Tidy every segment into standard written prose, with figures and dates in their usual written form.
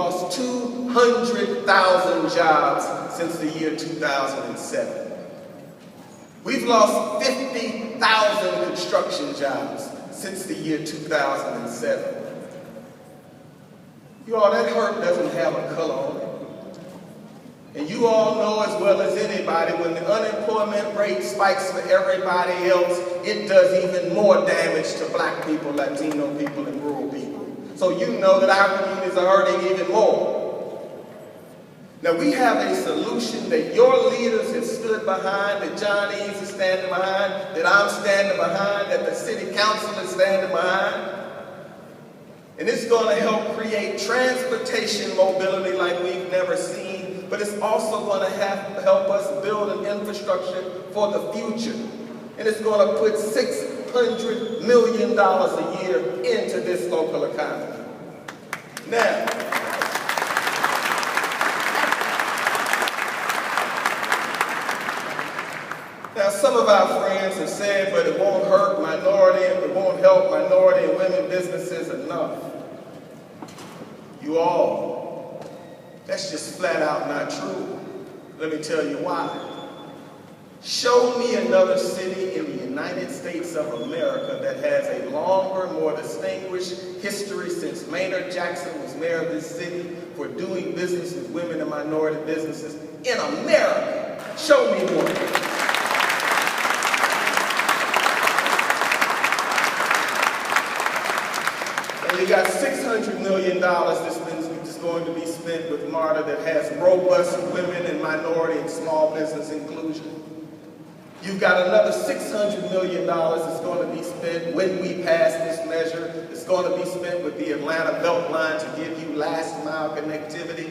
lost 200,000 jobs since the year 2007. We've lost 50,000 construction jobs since the year 2007. You all, that hurt doesn't have a color on it. And you all know as well as anybody, when the unemployment rate spikes for everybody else, it does even more damage to black people, Latino people, and rural people. So you know that our communities are hurting even more. Now we have a solution that your leaders have stood behind, that John Eaves is standing behind, that I'm standing behind, that the city council is standing behind. And it's going to help create transportation mobility like we've never seen, but it's also going to help us build an infrastructure for the future. And it's going to put $600 million a year into this local economy. Now, some of our friends have said, but it won't hurt minority, it won't help minority and women businesses enough. You all, that's just flat out not true. Let me tell you why. Show me another city in the United States of America that has a longer, more distinguished history since Maynard Jackson was mayor of this city for doing business with women and minority businesses in America. Show me one. You got $600 million that's going to be spent with MARTA that has robust women and minority and small business inclusion. You've got another $600 million that's going to be spent when we pass this measure. It's going to be spent with the Atlanta Beltline to give you last mile connectivity.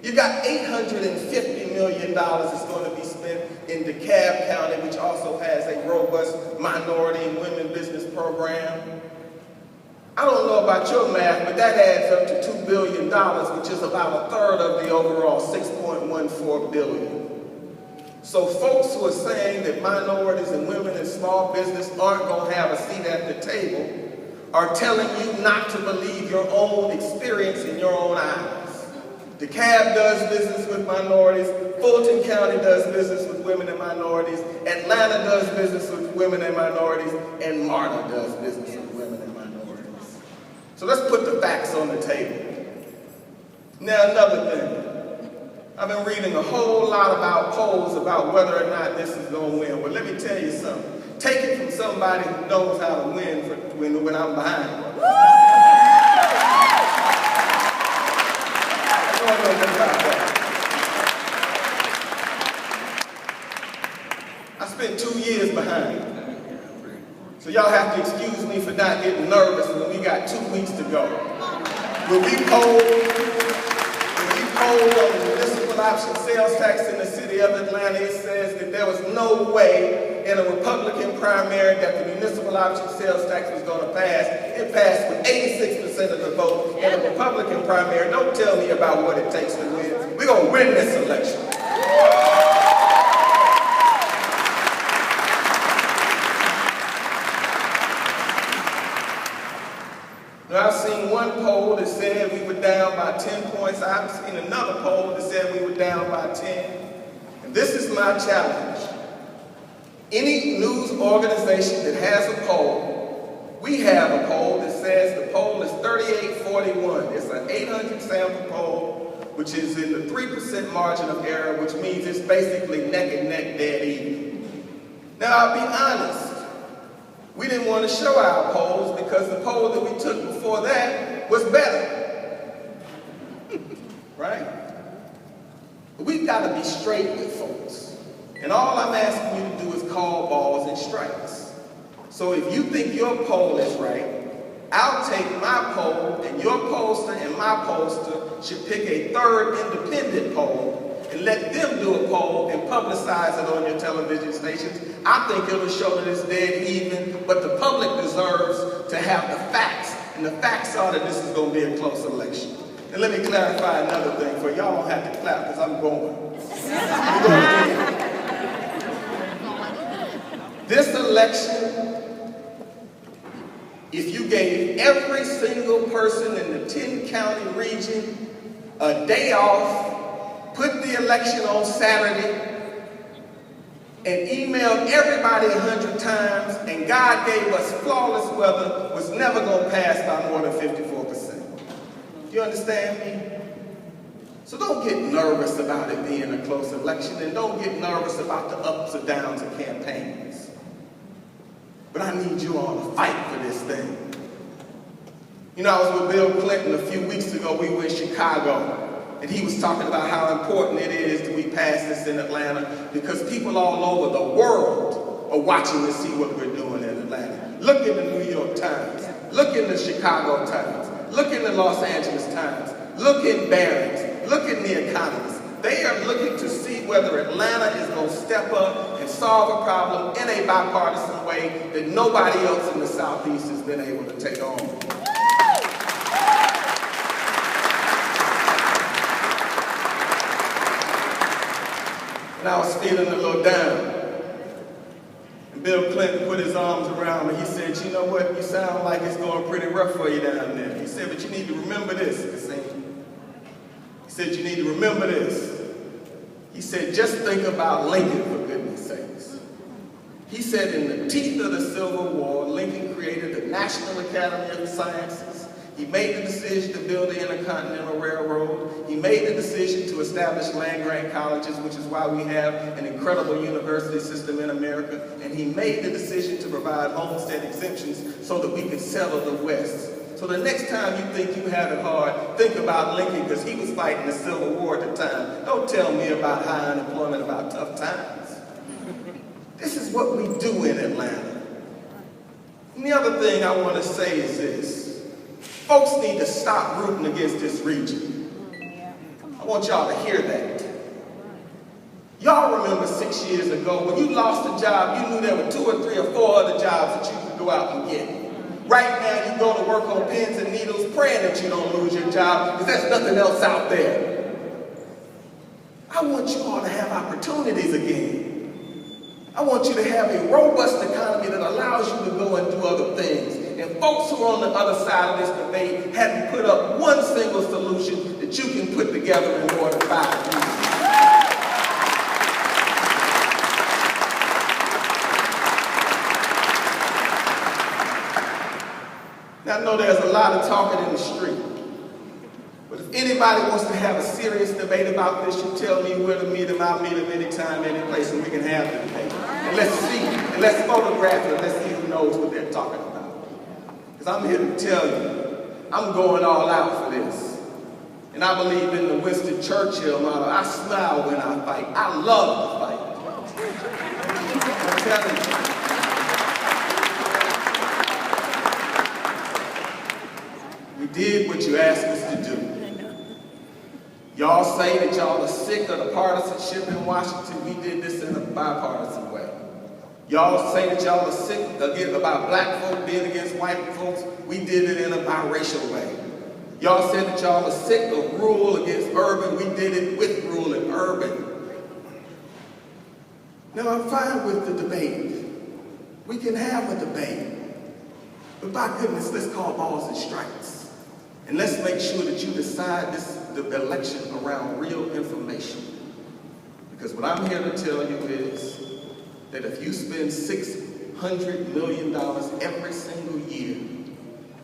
You've got $850 million that's going to be spent in DeKalb County, which also has a robust minority and women business program. I don't know about your math, but that adds up to $2 billion, which is about a third of the overall $6.14 billion. So folks who are saying that minorities and women in small business aren't going to have a seat at the table are telling you not to believe your own experience in your own eyes. DeKalb does business with minorities, Fulton County does business with women and minorities, Atlanta does business with women and minorities, and MARTA does business with women and minorities. So let's put the facts on the table. Now another thing. I've been reading a whole lot about polls about whether or not this is going to win. Well, let me tell you something. Take it from somebody who knows how to win when I'm behind. I don't know nothing about that. I spent 2 years behind. So y'all have to excuse me for not getting nervous when we got 2 weeks to go. When we polled on the municipal option sales tax in the city of Atlanta, it says that there was no way in a Republican primary that the municipal option sales tax was going to pass. It passed with 86% of the vote in a Republican primary. Don't tell me about what it takes to win. We're going to win this election. I've seen one poll that said we were down by 10 points. I've seen another poll that said we were down by 10. And this is my challenge. Any news organization that has a poll, we have a poll that says the poll is 38-41. It's an 800 sample poll, which is in the 3% margin of error, which means it's basically neck and neck dead even. Now, I'll be honest. We didn't want to show our polls because the poll that we took before that was better. Right? But we've got to be straight with folks. And all I'm asking you to do is call balls and strikes. So if you think your poll is right, I'll take my poll, and your pollster and my pollster should pick a third independent poll and let them do a poll and publicize it on your television stations. I think it'll show that it's dead even, but the public deserves to have the facts. And the facts are that this is going to be a close election. And let me clarify another thing for y'all don't have to clap because I'm going. We're going to do it. This election, if you gave every single person in the 10-county region a day off, put the election on Saturday, and emailed everybody 100 times, and God gave us flawless weather, was never going to pass by more than 54%. Do you understand me? So don't get nervous about it being a close election, and don't get nervous about the ups and downs of campaigns. But I need you all to fight for this thing. You know, I was with Bill Clinton a few weeks ago. We were in Chicago. And he was talking about how important it is that we pass this in Atlanta because people all over the world are watching to see what we're doing in Atlanta. Look in the New York Times. Look in the Chicago Times. Look in the Los Angeles Times. Look in Barron's. Look in The Economist. They are looking to see whether Atlanta is going to step up and solve a problem in a bipartisan way that nobody else in the Southeast has been able to take on. And I was feeling a little down. And Bill Clinton put his arms around me. He said, you know what, you sound like it's going pretty rough for you down there. He said, but you need to remember this, Kasim. He said, you need to remember this. He said, just think about Lincoln, for goodness sakes. He said, in the teeth of the Civil War, Lincoln created the National Academy of Sciences. He made the decision to build the Intercontinental Railroad. He made the decision to establish land-grant colleges, which is why we have an incredible university system in America. And he made the decision to provide homestead exemptions so that we could settle the West. So the next time you think you have it hard, think about Lincoln, because he was fighting the Civil War at the time. Don't tell me about high unemployment, about tough times. This is what we do in Atlanta. And the other thing I want to say is this. Folks need to stop rooting against this region. I want y'all to hear that. Y'all remember 6 years ago when you lost a job, you knew there were 2 or 3 or 4 other jobs that you could go out and get. Right now you go to work on pins and needles praying that you don't lose your job because there's nothing else out there. I want you all to have opportunities again. I want you to have a robust economy that allows you to go and do other things. And folks who are on the other side of this debate haven't put up one single solution that you can put together in more than 5 years. Now, I know there's a lot of talking in the street. But if anybody wants to have a serious debate about this, you tell me where to meet them. I'll meet them anytime, any place, and we can have the debate. And let's see, and let's photograph it, and let's see who knows what they're talking about. Because I'm here to tell you, I'm going all out for this. And I believe in the Winston Churchill model. I smile when I fight. I love to fight. I'm telling you. We did what you asked us to do. Y'all say that y'all are sick of the partisanship in Washington. We did this in a bipartisan way. Y'all say that y'all are sick again about black folk being against white folks. We did it in a biracial way. Y'all said that y'all are sick of rural against urban. We did it with rural and urban. Now I'm fine with the debate. We can have a debate. But by goodness, let's call balls and strikes. And let's make sure that you decide the election around real information. Because what I'm here to tell you is that if you spend $600 million every single year,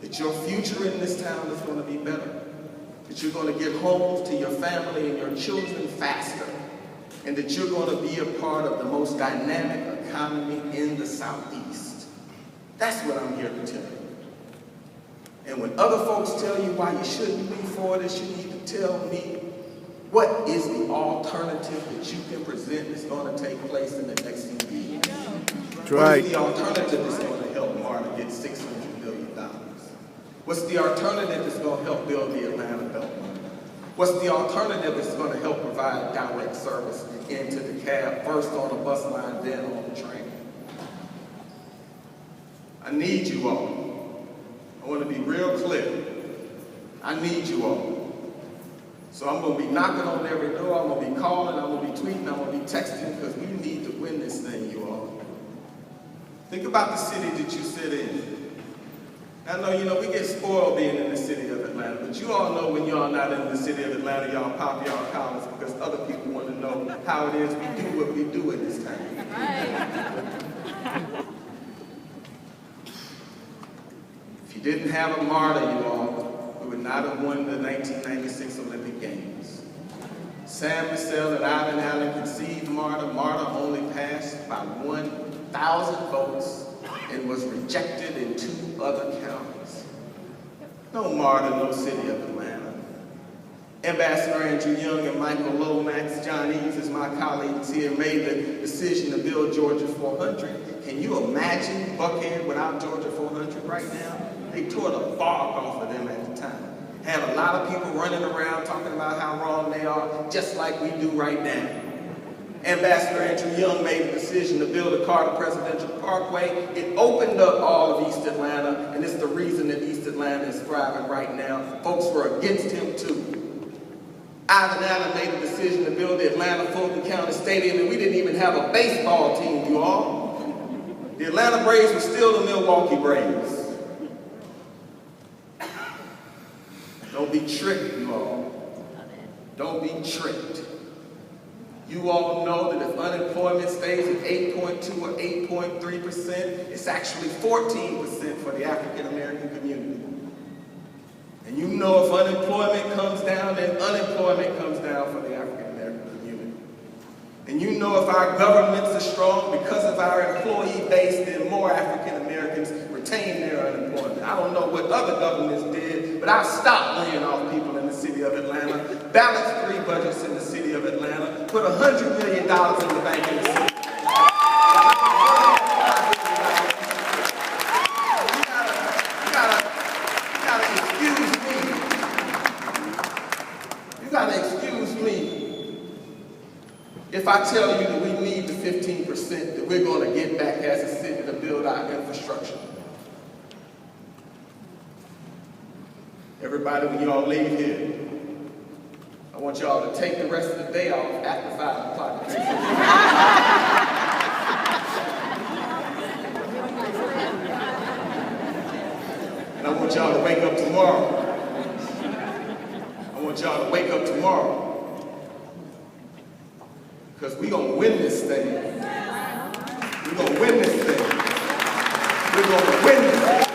that your future in this town is going to be better. That you're going to get homes to your family and your children faster. And that you're going to be a part of the most dynamic economy in the Southeast. That's what I'm here to tell you. And when other folks tell you why you shouldn't be for this, you need to tell me what is the alternative that you can present that's going to take place in the next few years. That's right. What is the alternative that's going to help Marta get $600 million? What's the alternative that's going to help build the Atlanta Beltline? What's the alternative that's going to help provide direct service into the cab, first on the bus line, then on the train? I need you all. I want to be real clear. I need you all. So I'm going to be knocking on every door. I'm going to be calling. I'm going to be tweeting. I'm going to be texting because we need to win this thing, you all. Think about the city that you sit in. I know, we get spoiled being in the city of Atlanta, but you all know know when y'all not in the city of Atlanta, y'all pop y'all collars because other people want to know how it is we do what we do in this town. If you didn't have a martyr, you all, we would not have won the 1996 Olympic Games. Sam Cassell and Ivan Allen conceived martyr. Martyr only passed by 1,000 votes and was rejected in 2 other counties. No martyr, no city of Atlanta. Ambassador Andrew Young and Michael Lomax, John Eaves, as my colleagues here, made the decision to build Georgia 400. Can you imagine Buckhead without Georgia 400 right now? They tore the bark off of them at the time. Had a lot of people running around talking about how wrong they are, just like we do right now. Ambassador Andrew Young made the decision to build a Carter Presidential Parkway. It opened up all of East Atlanta, and it's the reason that East Atlanta is thriving right now. Folks were against him too. Ivan Allen made the decision to build the Atlanta Fulton County Stadium, and we didn't even have a baseball team, you all. The Atlanta Braves were still the Milwaukee Braves. Don't be tricked, you all. Don't be tricked. You all know that if unemployment stays at 8.2 or 8.3%, it's actually 14% for the African American community. And you know if unemployment comes down, then unemployment comes down for the African American community. And you know if our governments are strong, because of our employee base, then more African Americans retain their unemployment. I don't know what other governments did, but I've stopped laying off people in the city of Atlanta, balanced 3 budgets in the city of Atlanta, put $100 million in the bank in the city. You gotta excuse me if I tell you that we need the 15% that we're gonna get back as a city to build our infrastructure. Everybody, when y'all leave here, I want y'all to take the rest of the day off after 5 o'clock. And I want y'all to wake up tomorrow. I want y'all to wake up tomorrow. Because we're going to win this thing. We're going to win this thing. We're going to win this thing.